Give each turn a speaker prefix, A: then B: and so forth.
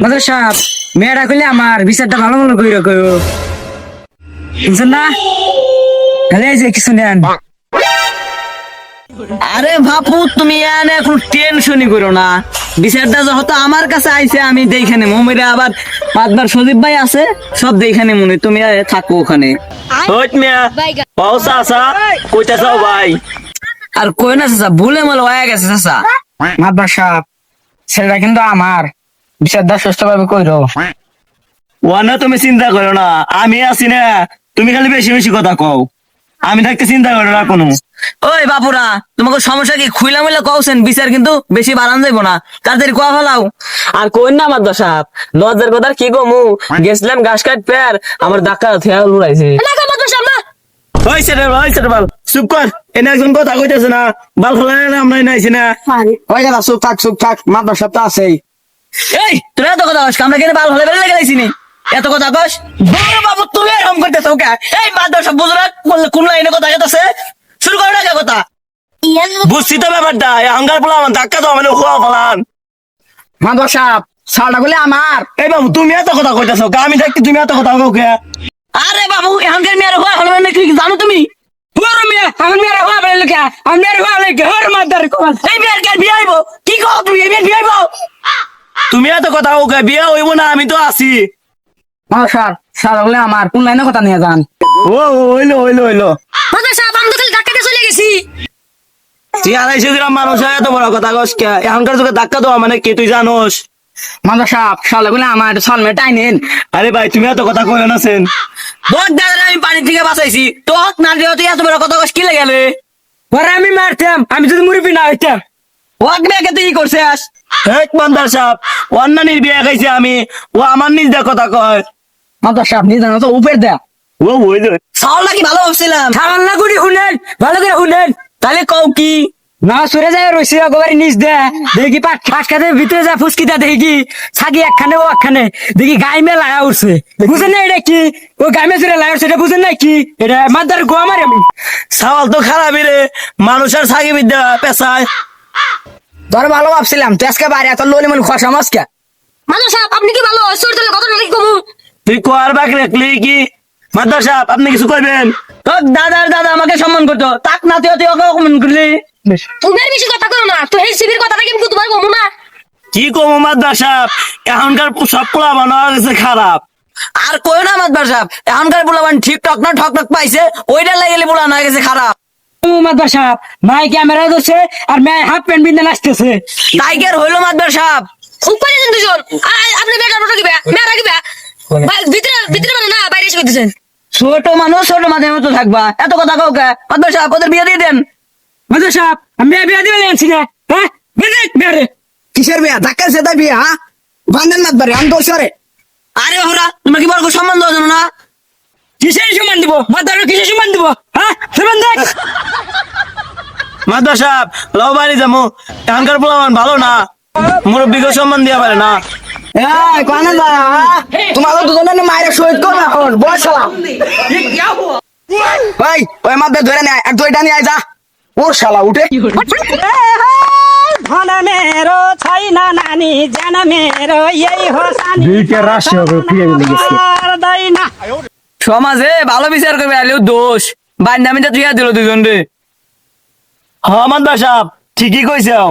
A: Mother সাহেব মেয়েরা কইলে আমার বিচারটা ভালো মনে কইরা কইও বুঝছেন না তাহলে এই যে কিছু নেন।
B: আরে বাপু তুমি এখন টেনশনই করো না, বিচারটা যত আমার কাছে আইছে আমি দেখে নেবো। মেয়েরা আবার পাঁচবার সজীব ভাই আছে, সব দেখে নেবো। তুমি থাকো ওখানে। ভাই আর কই না চাচা, ভুলে মলে হয়ে গেছে চাচা।
A: মাদার সাহেব ছেলেটা কিন্তু আমার বিচারটা সুস্থভাবে কইরো।
B: ওয়ানা তুমি চিন্তা করো না, আমি আছি না। তুমি খালি বেশি বেশি কথা কও, আমি থাকতে চিন্তা করো না কোনো। ওই বাপুরা, তোমাকে সমস্যা কি? খুইলা মিলা কওছেন, বিচার কিন্তু বেশি বাড়ান যাইব না, তাড়াতাড়ি কোয়া ফেলাও। আর কই না আমার দশাপ, লজ্জার কথা কি কমু, গেছিলাম ঘাস কাট পেয়ার, আমার ডাক্তার থেয়া লুড়াইছে। ওই সেটা বাল চুপ কর, এনে একজন কথা কইতেছে না, বাল ফেলাই আমরা নাইছি না।
A: ওই দাদা চুপ থাক মাদার সাহেব তো আছেই।
B: এই তোরা এত কথা কস, আমরা কেন বাল ফেলাই বেড়ে গেলাইছি নি? এত কথা কস বড় বাবু, তুমি এরকম করতেছো কে? এই মাদার সব বুঝরা বললে কোন লাইনে কথা কইতাছে, শুরু করো না কথা। বুঝছি তো ব্যাপারটা, আঙ্গার বলা আমার ধাক্কা দাও মানে হওয়া ফলান।
A: মাদার সাহেব ছাড়া বলে আমার।
B: এই বাবু তুমি এত কথা কইতাছো, আমি থাকতে তুমি এত কথা কও কে? আরে বাবু এখানকার মেয়ের হওয়া হলো না কি জানো তুমি?
A: বড় মেয়ে আমার মেয়ের হওয়া বলে কে? আমার মেয়ের হওয়া লাগে হর মাদার কোন।
B: এই মেয়ের কে বিয়ে হইব? কি কও তুমি? এই মেয়ের বিয়ে হইব? তুমি এত কথা কও কে? বিয়ে হইব না, আমি তো আছি।
A: মাদার সাহেব ছাড়া বলে আমার কোন লাইনে কথা নিয়ে যান।
B: ও হইলো
A: মাদার সাহেব আমি তো খালি ধাক্কা দিয়ে চলে গেছি।
B: তুই 250 গ্রাম মানুষ হয় এত বড় কথা কস কে? এখনকার যুগে ধাক্কা দেওয়া মানে কি তুই জানোস?
A: মাদার সাহেব ছাড়া বলে আমার সালমে টাইনেন।
B: আরে ভাই তুমি এত কথা কই না সেন। বড় দাদা আমি পানি থেকে বাঁচাইছি, তো হক না দিও তুই এত বড় কথা কস কি লাগে?
A: পরে আমি মারতাম, আমি যদি মুরব্বি না হইতাম।
B: হক মেয়েকে তুই কি করছিস? হেক মান্দার সাহেব, অন্যানির বিয়ে খাইছি আমি, ও আমার নিজ দা কথা কয়।
A: মাদার সাহেব নিয়ে জানো তো উপর দেয়া
B: ও হইলো সাল নাকি ভালো ভাবছিলাম।
A: খাওয়ান না গুড়ি শুনেন, ভালো করে শুনেন।
B: তাহলে কও কি?
A: না সরে যায় রয়েছে একবারে নিচ দেয়া দেখি পাট ফাঁস কাতে ভিতরে যায় ফুসকিটা দেখি ছাগি একখানে ও একখানে দেখি গাই মে লাগা উঠছে। বুঝেন না এটা কি? ও গাই মে চুরে লাগা উঠছে, এটা বুঝেন না কি? এটা মাদার গোয়া মারে আমি।
B: সাওয়াল তো খারাপই রে, মানুষের সাগি বিদ্যা পেশায়।
A: ধর ভালো ভাবছিলাম তুই আজকে বাইরে এত লোলি মন খসা মাসকে।
C: মাদার সাহেব আপনি কি ভালো চরিত্রের কথা নাকি কমু?
B: তুই কোয়ার বাক রাখলি কি? মাদ্দার সাহেব আপনি কিছু কইবেন? তোর দাদার দাদা আমাকে সম্মান করতো, তাক না তুই ওকে অপমান করলি।
C: তুমি আর বেশি কথা করো না, তো এই শিবির কথাটা কিন্তু তোমার কমু না।
B: কি কম মাদ্দার সাহেব, এখনকার সব পোলা বানা গেছে খারাপ। আর কই না মাদ্দার সাহেব, এখনকার পোলা বান ঠিক টক না ঠক ঠক পাইছে, ওইটা লাগলে পোলা না গেছে খারাপ।
A: মাদার সাহেব মাই ক্যামেরা ধরছে আর মেয়ে হাফ প্যান্ট বিন্দা নাচতেছে।
B: টাইগার হইলো মাদ্দার সাহেব।
C: খুব পারেছেন দুজন। আপনি বেটা রোটা দিবে, মেয়েরা দিবে। ভিতরে মানে না, বাইরে এসে করতেছেন।
B: ছোট মানুষ ছোট মাঝে মতো থাকবা, এত কথা কাউ কে? মাদ্দার সাহেব ওদের বিয়ে দিয়ে দেন।
A: মাদার সাহেব আমি বিয়া দিবে আনছি না। হ্যাঁ বেরে কিসের বিয়া? ধাক্কা সেটা বিয়া হ্যাঁ বান্ধেন না বারে আমি দোষ করে।
B: আরে ওরা তুমি কি বড় সম্মান দেওয়া জানো না?
A: কিসের সমান দিব? মাদার কিসের সমান দিব? হ্যাঁ সমান দেখ।
B: মাদ্দার সাহেব লাও বাড়ি যাবো, এখনকার পোলা বান ভালো না, মুরব্বীকে সম্মান দিয়া পারে না।
A: এই কোনে যা? তোমাকে দুজনে মাইরে শহীদ করবে এখন বয় সালাম। ভাই ওই মাদে ধরে নে এক দুইটা নিয়ে আয় যা। ওর শালা উঠে ধন মেরো ছাই না নানি জান মেরো এই হোসানি দিকে রাশি হবে ফিরে গেছে আর দাই না।
B: সমাজে ভালো বিচার করবে আলেও দোষ বান্দামিটা তুই দিল দুজন রে। হ্যাঁ মাদ্দার সাহেব ঠিকই কইছাও।